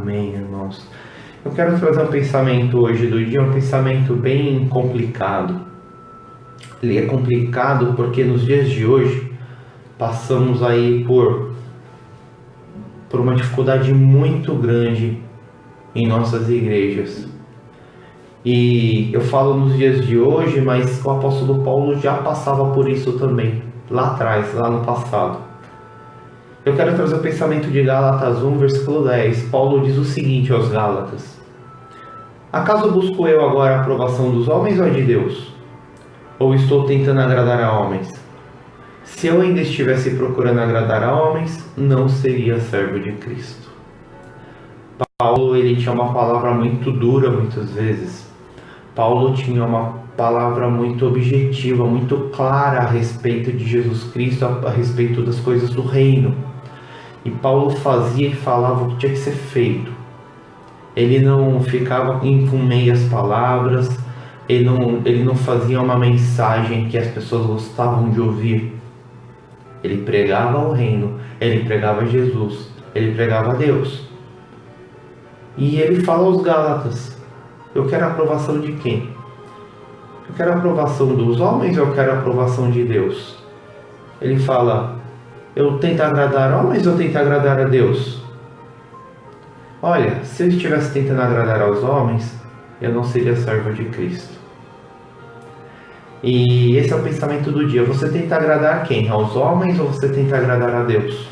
Amém, irmãos. Eu quero trazer um pensamento hoje do dia, um pensamento bem complicado. Ele é complicado porque nos dias de hoje passamos aí por uma dificuldade muito grande em nossas igrejas. E eu falo nos dias de hoje, mas o apóstolo Paulo já passava por isso também, lá atrás, lá no passado. Eu quero trazer o pensamento de Gálatas 1, versículo 10. Paulo diz o seguinte aos Gálatas: acaso busco eu agora a aprovação dos homens ou a de Deus? Ou estou tentando agradar a homens? Se eu ainda estivesse procurando agradar a homens, não seria servo de Cristo. Paulo, ele tinha uma palavra muito dura muitas vezes. Paulo tinha uma palavra muito objetiva, muito clara a respeito de Jesus Cristo, a respeito das coisas do reino. E Paulo fazia e falava o que tinha que ser feito. Ele não ficava com meias palavras, ele não fazia uma mensagem que as pessoas gostavam de ouvir. Ele pregava o reino, ele pregava Jesus, ele pregava Deus. E ele fala aos Gálatas: eu quero a aprovação de quem? Eu quero a aprovação dos homens ou eu quero a aprovação de Deus? Ele fala: eu tento agradar homens ou tento agradar a Deus? Olha, se eu estivesse tentando agradar aos homens, eu não seria servo de Cristo. E esse é o pensamento do dia. Você tenta agradar quem? Aos homens ou você tenta agradar a Deus?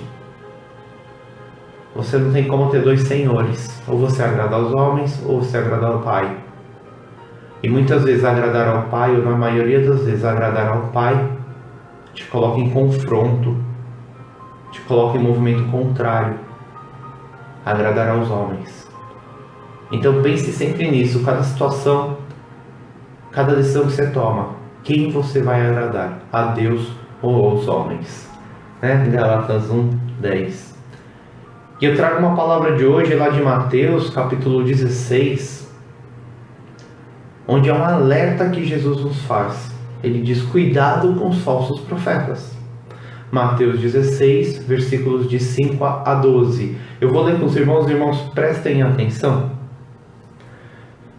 Você não tem como ter dois senhores. Ou você agrada aos homens ou você agrada ao Pai. E muitas vezes agradar ao Pai, ou na maioria das vezes agradar ao Pai, te coloca em confronto, te coloca em movimento contrário a agradar aos homens. Então pense sempre nisso. Cada situação, cada decisão que você toma, quem você vai agradar? A Deus ou aos homens? Gálatas 1, 10. E eu trago uma palavra de hoje lá de Mateus, capítulo 16, onde é um alerta que Jesus nos faz. Ele diz: cuidado com os falsos profetas. Mateus 16, versículos de 5 a 12. Eu vou ler com os irmãos prestem atenção.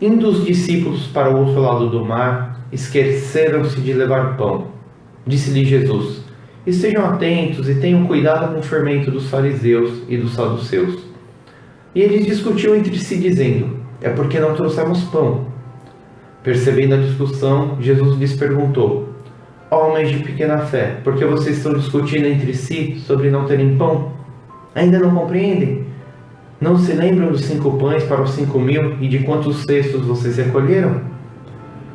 Indo os discípulos para o outro lado do mar, esqueceram-se de levar pão. Disse-lhe Jesus: estejam atentos e tenham cuidado com o fermento dos fariseus e dos saduceus. E eles discutiam entre si, dizendo: é porque não trouxemos pão. Percebendo a discussão, Jesus lhes perguntou: homens de pequena fé, por que vocês estão discutindo entre si sobre não terem pão? Ainda não compreendem? Não se lembram dos 5 pães para os 5.000 e de quantos cestos vocês recolheram?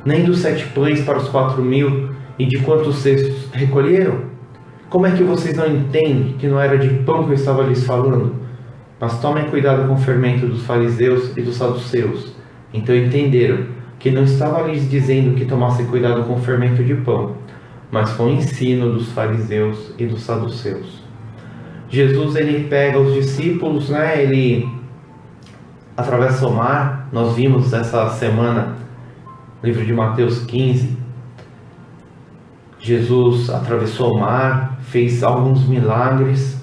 Nem dos 7 pães para os 4.000 e de quantos cestos recolheram? Como é que vocês não entendem que não era de pão que eu estava lhes falando? Mas tomem cuidado com o fermento dos fariseus e dos saduceus. Então entenderam que não estava lhes dizendo que tomassem cuidado com o fermento de pão, mas com o ensino dos fariseus e dos saduceus. Jesus, ele pega os discípulos, ele atravessa o mar. Nós vimos essa semana, livro de Mateus 15, Jesus atravessou o mar, fez alguns milagres,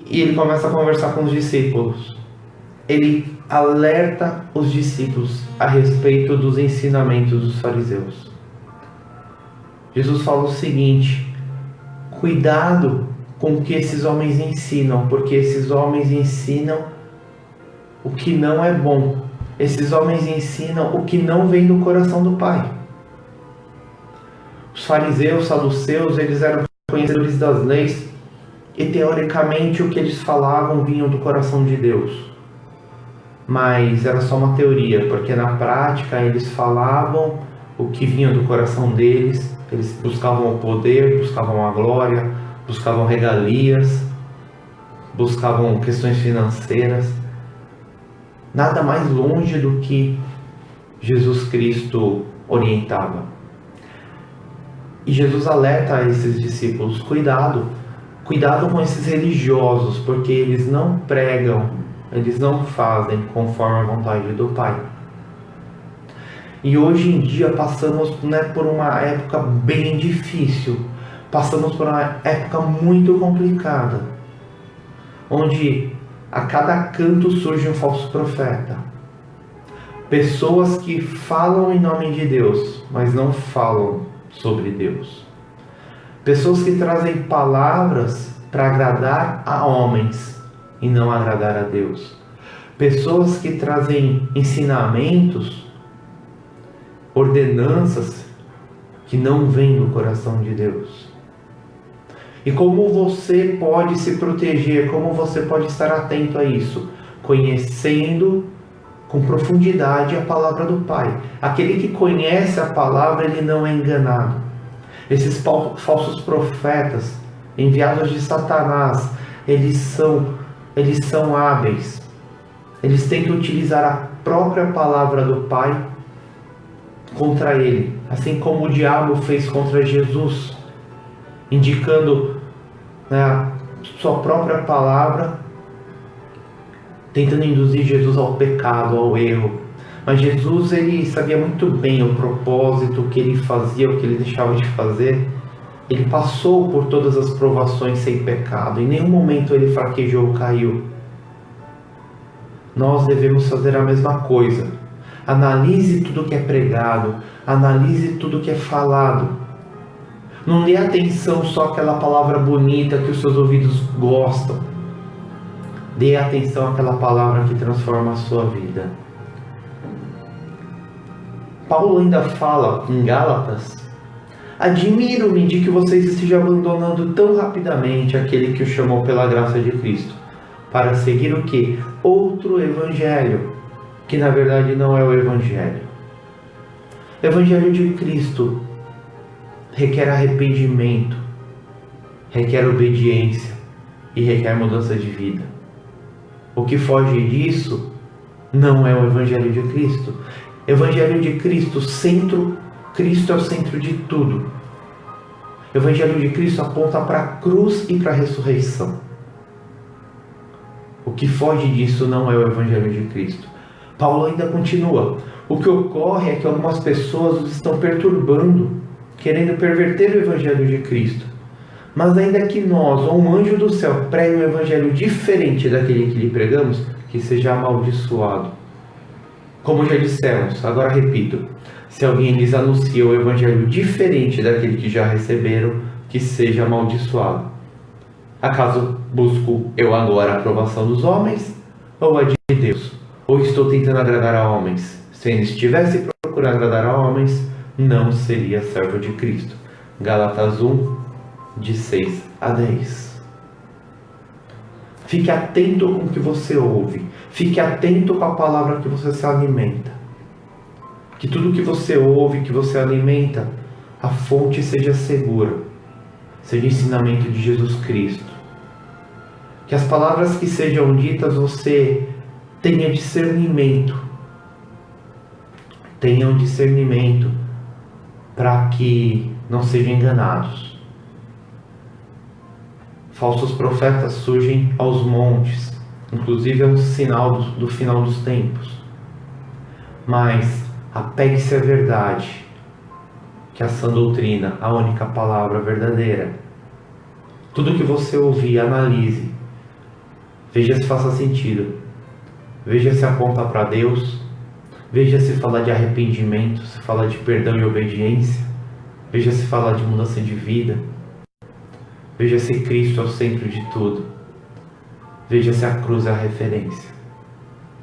e ele começa a conversar com os discípulos. Ele alerta os discípulos a respeito dos ensinamentos dos fariseus. Jesus fala o seguinte: cuidado com o que esses homens ensinam, porque esses homens ensinam o que não é bom. Esses homens ensinam o que não vem do coração do Pai. Os fariseus, saduceus, eles eram conhecedores das leis e teoricamente o que eles falavam vinha do coração de Deus. Mas era só uma teoria, porque na prática eles falavam o que vinha do coração deles. Eles buscavam o poder, buscavam a glória, buscavam regalias, buscavam questões financeiras. Nada mais longe do que Jesus Cristo orientava. E Jesus alerta a esses discípulos: cuidado com esses religiosos, porque eles não pregam, eles não fazem conforme a vontade do Pai. E hoje em dia passamos por uma época bem difícil, passamos por uma época muito complicada, onde a cada canto surge um falso profeta. Pessoas que falam em nome de Deus, mas não falam sobre Deus. Pessoas que trazem palavras para agradar a homens e não agradar a Deus. Pessoas que trazem ensinamentos, ordenanças que não vêm do coração de Deus. E como você pode se proteger, como você pode estar atento a isso? Conhecendo com profundidade a palavra do Pai. Aquele que conhece a palavra, ele não é enganado. Esses falsos profetas, enviados de Satanás, eles são hábeis. Eles tentam utilizar a própria palavra do Pai contra ele, assim como o diabo fez contra Jesus, indicando, né, sua própria palavra, tentando induzir Jesus ao pecado, ao erro. Mas Jesus, ele sabia muito bem o propósito, o que ele fazia, o que ele deixava de fazer. Ele passou por todas as provações sem pecado. Em nenhum momento ele fraquejou ou caiu. Nós devemos fazer a mesma coisa. Analise tudo que é pregado. Analise tudo que é falado. Não dê atenção só àquela palavra bonita que os seus ouvidos gostam. Dê atenção àquela palavra que transforma a sua vida. Paulo ainda fala em Gálatas: admiro-me de que vocês estejam abandonando tão rapidamente aquele que o chamou pela graça de Cristo, para seguir o quê? Outro evangelho, que na verdade não é o evangelho. O evangelho de Cristo requer arrependimento, requer obediência e requer mudança de vida. O que foge disso não é o evangelho de Cristo. Evangelho de Cristo, Cristo é o centro de tudo. O Evangelho de Cristo aponta para a cruz e para a ressurreição. O que foge disso não é o Evangelho de Cristo. Paulo ainda continua: o que ocorre é que algumas pessoas os estão perturbando, querendo perverter o Evangelho de Cristo. Mas ainda que nós, ou um anjo do céu, pregue um Evangelho diferente daquele que lhe pregamos, que seja amaldiçoado. Como já dissemos, agora repito: se alguém lhes anuncia o evangelho diferente daquele que já receberam, que seja amaldiçoado. Acaso busco eu agora a aprovação dos homens ou a de Deus? Ou estou tentando agradar a homens? Se ele estivesse procurando agradar a homens, não seria servo de Cristo. Gálatas 1, de 6 a 10. Fique atento com o que você ouve. Fique atento com a palavra que você se alimenta. Que tudo que você ouve, que você alimenta, a fonte seja segura. Seja ensinamento de Jesus Cristo. Que as palavras que sejam ditas você tenha discernimento. Tenham discernimento para que não sejam enganados. Falsos profetas surgem aos montes, inclusive é um sinal do final dos tempos. Mas apegue-se à verdade, que é a sã doutrina, a única palavra verdadeira. Tudo que você ouvir, analise, veja se faça sentido, veja se aponta para Deus, veja se fala de arrependimento, se fala de perdão e obediência, veja se fala de mudança de vida. Veja se Cristo é o centro de tudo. Veja se a cruz é a referência.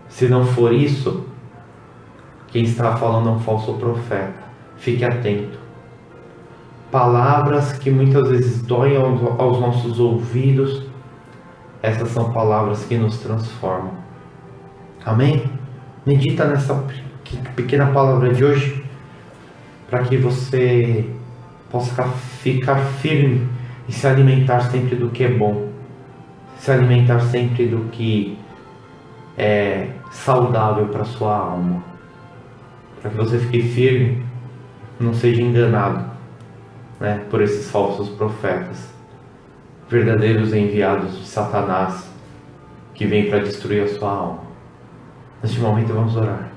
Se não for isso, quem está falando é um falso profeta. Fique atento. Palavras que muitas vezes doem aos nossos ouvidos, essas são palavras que nos transformam. Amém? Medita nessa pequena palavra de hoje, para que você possa ficar firme e se alimentar sempre do que é bom, se alimentar sempre do que é saudável para a sua alma, para que você fique firme, não seja enganado, né, por esses falsos profetas, verdadeiros enviados de Satanás, que vêm para destruir a sua alma. Neste momento vamos orar.